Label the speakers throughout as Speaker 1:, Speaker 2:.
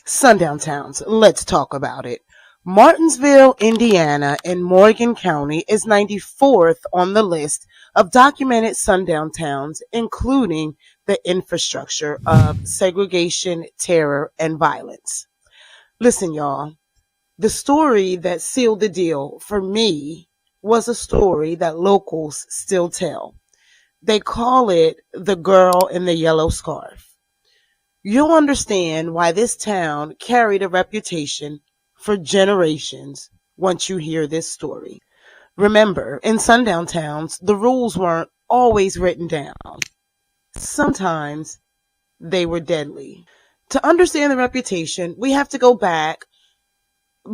Speaker 1: Sundown towns, let's talk about it. Martinsville, Indiana, in Morgan County is 94th on the list of documented sundown towns, including the infrastructure of segregation, terror, and violence. Listen, y'all, the story that sealed the deal for me was a story that locals still tell. They call it the girl in the yellow scarf. You'll understand why this town carried a reputation for generations once you hear this story. Remember, in sundown towns, the rules weren't always written down. Sometimes they were deadly. To understand the reputation, we have to go back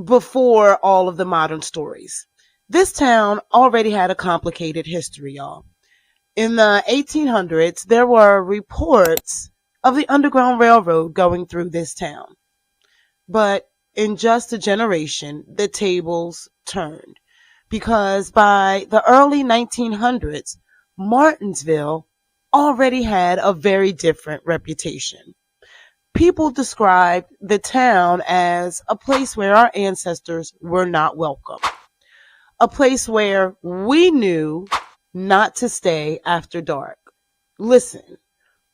Speaker 1: before all of the modern stories. This town already had a complicated history, y'all. In the 1800s, there were reports of the Underground Railroad going through this town. But in just a generation, the tables turned. Because by the early 1900s, Martinsville already had a very different reputation. People described the town as a place where our ancestors were not welcome. A place where we knew not to stay after dark. Listen,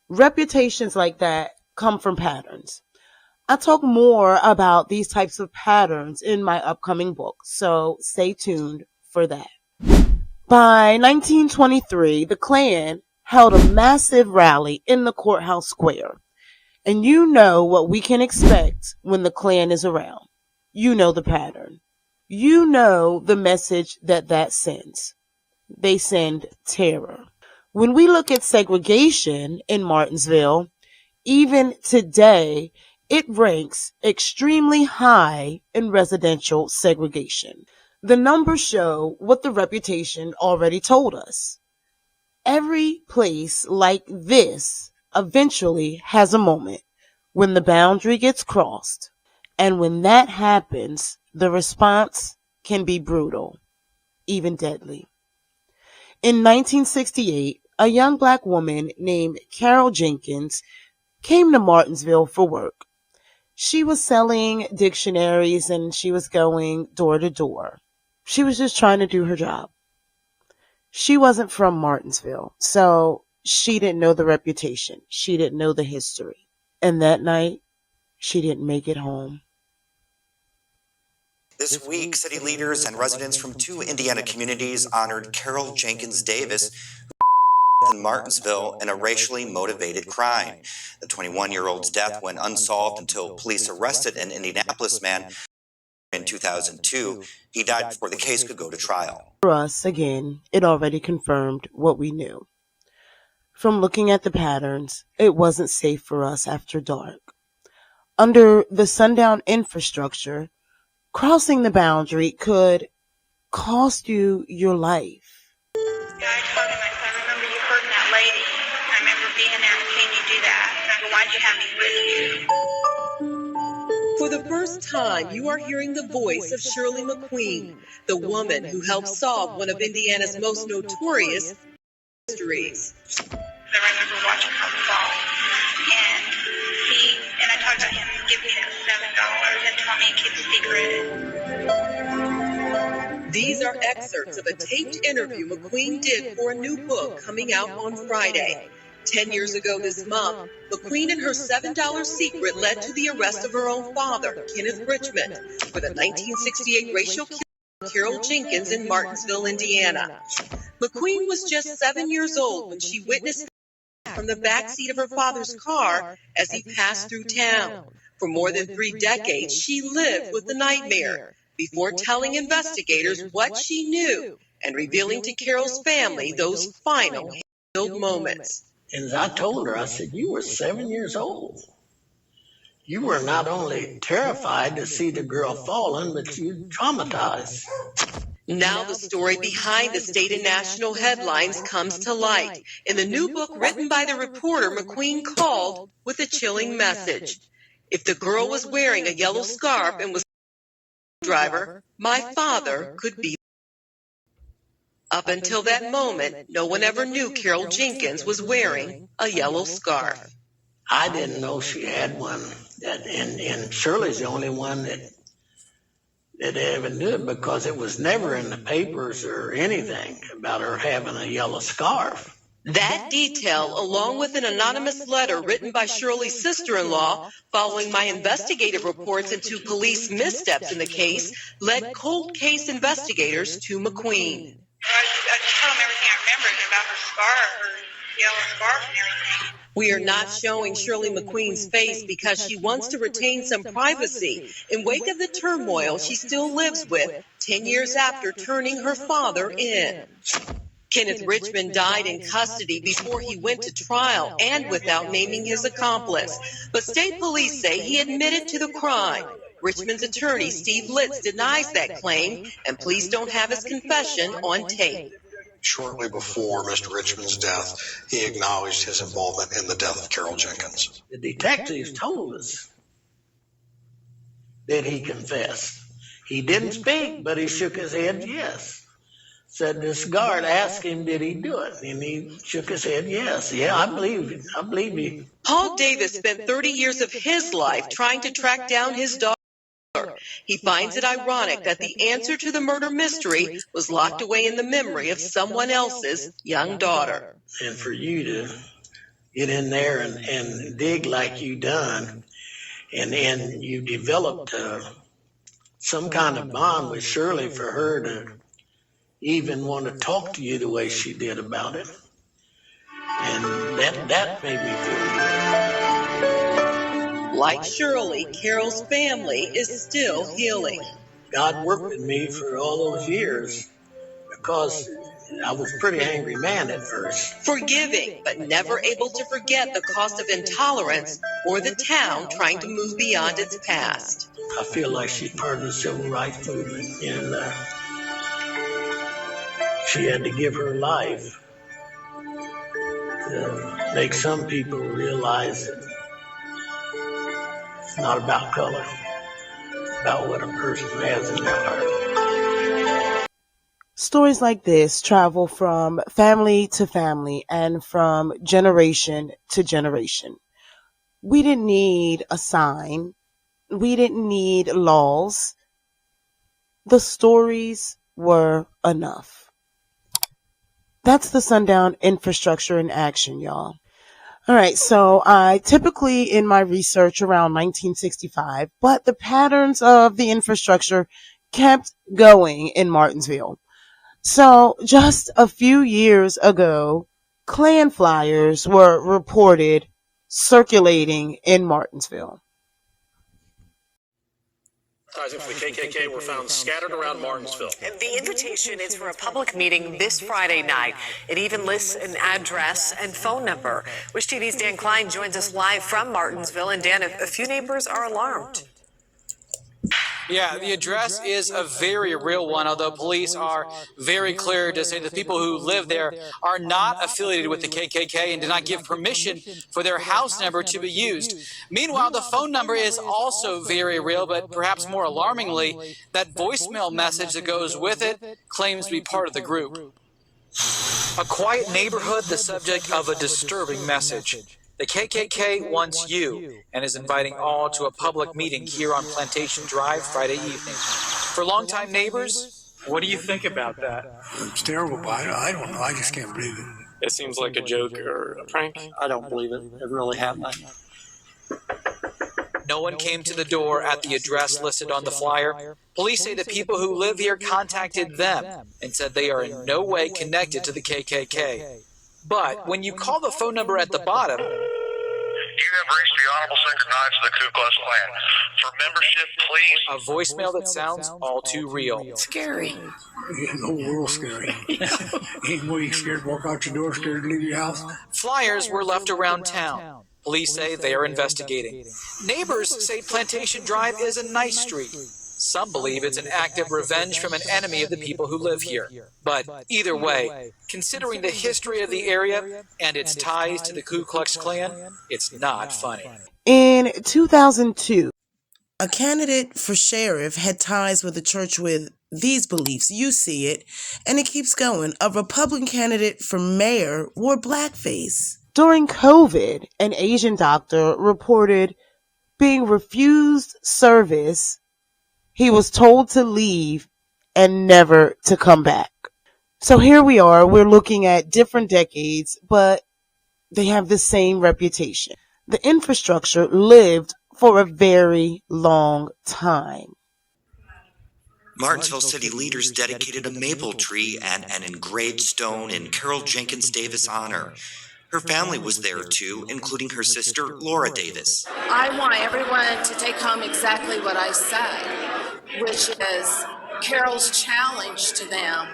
Speaker 1: reputations like that come from patterns. I talk more about these types of patterns in my upcoming book, so stay tuned for that. By 1923, the Klan held a massive rally in the courthouse square. And you know what we can expect when the Klan is around. You know the pattern. You know the message that sends. They send terror. When we look at segregation in Martinsville, even today, it ranks extremely high in residential segregation. The numbers show what the reputation already told us. Every place like this eventually has a moment when the boundary gets crossed. And when that happens, the response can be brutal, even deadly. In 1968, a young black woman named Carol Jenkins came to Martinsville for work. She was selling dictionaries and she was going door to door. She was just trying to do her job. She wasn't from Martinsville, so she didn't know the reputation. She didn't know the history. And that night, she didn't make it home.
Speaker 2: This week, city leaders and residents from two Indiana communities honored Carol Jenkins Davis, who in Martinsville in a racially motivated crime. The 21-year-old's death went unsolved until police arrested an Indianapolis man in 2002. He died before the case could go to trial.
Speaker 1: For us, again, it already confirmed what we knew. From looking at the patterns, it wasn't safe for us after dark. Under the Sundown infrastructure, crossing the boundary could cost you your life.
Speaker 3: Yeah, I told him, I said, I remember you hurting that lady. I remember being there and seeing you do that. I said, why'd you have me with you?
Speaker 4: For the first time, you are hearing the voice of Shirley McQueen, the woman who helped solve one of Indiana's most notorious mysteries.
Speaker 3: I remember watching her fall, and I talked to him and gave me that $7 and told me to keep the secret.
Speaker 4: These are excerpts of a taped interview McQueen did for a new book coming out on Friday. 10 years ago this month, McQueen and her $7 secret led to the arrest of her own father, Kenneth Richmond, for the 1968 racial killing of Carol Jenkins in Martinsville, Indiana. McQueen was just 7 years old when she witnessed from the backseat of her father's car as he passed through town. For more than 3 decades, she lived with the nightmare before telling investigators what she knew and revealing to Carol's family those final hate-filled moments.
Speaker 5: And as I told her, I said, you were 7 years old. You were not only terrified to see the girl falling, but you traumatized.
Speaker 4: Now the story behind the state and national headlines comes to light in the new book written by the reporter McQueen called With a Chilling Message. If the girl was wearing a yellow scarf and was a driver, my father could be. Up until that moment, no one ever knew Carol Jenkins was wearing a yellow scarf.
Speaker 5: I didn't know she had one. And Shirley's the only one that ever knew it, because it was never in the papers or anything about her having a yellow scarf.
Speaker 4: That detail, along with an anonymous letter written by Shirley's sister-in-law following my investigative reports into police missteps in the case, led cold case investigators to McQueen.
Speaker 3: I just tell them everything I remember about her scarf, her yellow scarf and everything.
Speaker 4: We are not showing Shirley McQueen's face because she wants to retain some privacy in wake of the turmoil she still lives with 10 years after turning her father in. Kenneth Richmond died in custody before he went to trial and without naming his accomplice. But state police say he admitted to the crime. Richmond's attorney, Steve Litz, denies that claim, and police don't have his confession on tape.
Speaker 6: Shortly before Mr. Richmond's death, he acknowledged his involvement in the death of Carol Jenkins.
Speaker 5: The detectives told us that he confessed. He didn't speak, but he shook his head yes. Said this guard asked him, did he do it? And he shook his head yes. Yeah, I believe he.
Speaker 4: Paul Davis spent 30 years of his life trying to track down his daughter. He finds it ironic that the answer to the murder mystery was locked away in the memory of someone else's young daughter.
Speaker 5: And for you to get in there and dig like you done, and you developed some kind of bond with Shirley for her to even want to talk to you the way she did about it. And that made me feel good.
Speaker 4: Like Shirley, Carol's family is still healing.
Speaker 5: God worked with me for all those years, because I was a pretty angry man at first.
Speaker 4: Forgiving, but never able to forget the cost of intolerance or the town trying to move beyond its past.
Speaker 5: I feel like she's part of the civil rights movement, and she had to give her life to make some people realize that it's not about color, it's about what a person has in their heart.
Speaker 1: Stories like this travel from family to family and from generation to generation. We didn't need a sign. We didn't need laws. The stories were enough. That's the Sundown infrastructure in action, y'all. All right, so I typically in my research around 1965, but the patterns of the infrastructure kept going in Martinsville. So just a few years ago, Klan flyers were reported circulating in Martinsville.
Speaker 7: For the KKK were found scattered around Martinsville.
Speaker 8: The invitation is for a public meeting this Friday night. It even lists an address and phone number. Wish TV's Dan Klein joins us live from Martinsville. And Dan, a few neighbors are alarmed.
Speaker 7: Yeah, the address is a very real one, although police are very clear to say the people who live there are not affiliated with the KKK and did not give permission for their house number to be used. Meanwhile, the phone number is also very real, but perhaps more alarmingly, that voicemail message that goes with it claims to be part of the group. A quiet neighborhood, the subject of a disturbing message. The KKK wants you and is inviting all to a public meeting here on Plantation Drive Friday evening. For longtime neighbors, what do you think about that?
Speaker 9: It's terrible, but I don't know. I just can't believe it.
Speaker 7: It seems like a joke or a prank.
Speaker 10: I don't believe it. It really happened.
Speaker 7: No one came to the door at the address listed on the flyer. Police say the people who live here contacted them and said they are in no way connected to the KKK. But when you call the phone number at the bottom,
Speaker 11: you have reached the Honorable Sacred Knights of the Ku Klux Klan. For membership, please.
Speaker 7: a voicemail that sounds all too real.
Speaker 10: Scary.
Speaker 9: Yeah, the whole world's scary. Anybody scared to walk out your door, scared to leave your house?
Speaker 7: Flyers were left around town. Police say they are investigating. Neighbors say Plantation Drive is a nice street. Some believe it's an act of revenge from an enemy of the people who live here. But either way, considering the history of the area and its ties to the Ku Klux Klan, it's not funny.
Speaker 1: In 2002, a candidate for sheriff had ties with a church with these beliefs. You see it, and it keeps going. A Republican candidate for mayor wore blackface. During COVID, an Asian doctor reported being refused service. He was told to leave and never to come back. So here we are, we're looking at different decades, but they have the same reputation. The infrastructure lived for a very long time.
Speaker 2: Martinsville city leaders dedicated a maple tree and an engraved stone in Carol Jenkins Davis' honor. Her family was there too, including her sister, Laura Davis.
Speaker 12: I want everyone to take home exactly what I said, which is Carol's challenge to them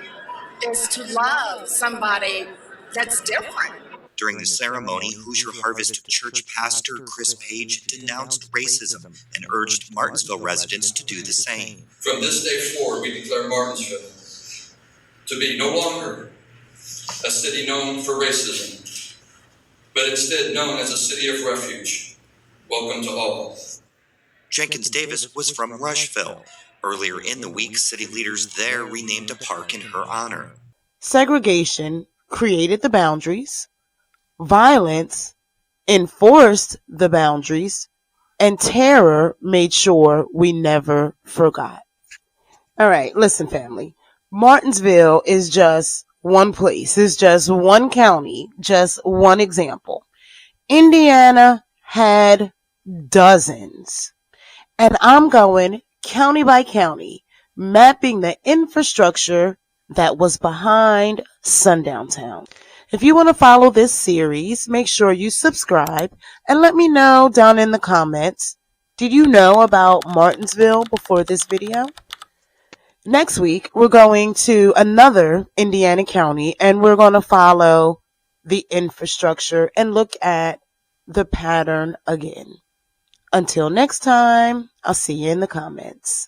Speaker 12: is to love somebody that's different.
Speaker 2: During the ceremony, Hoosier Harvest Church pastor Chris Page denounced racism and urged Martinsville residents to do the same.
Speaker 13: From this day forward, we declare Martinsville to be no longer a city known for racism, but instead known as a city of refuge. Welcome to all.
Speaker 2: Jenkins Davis was from Rushville. Earlier in the week, city leaders there renamed a park in her honor.
Speaker 1: Segregation created the boundaries. Violence enforced the boundaries, and terror made sure we never forgot. All right, listen, family. Martinsville is just one place. It's just one county, just one example. Indiana had dozens. And I'm going county by county, mapping the infrastructure that was behind Sundown Town. If you want to follow this series, make sure you subscribe and let me know down in the comments, did you know about Martinsville before this video? Next week, we're going to another Indiana county and we're going to follow the infrastructure and look at the pattern again. Until next time, I'll see you in the comments.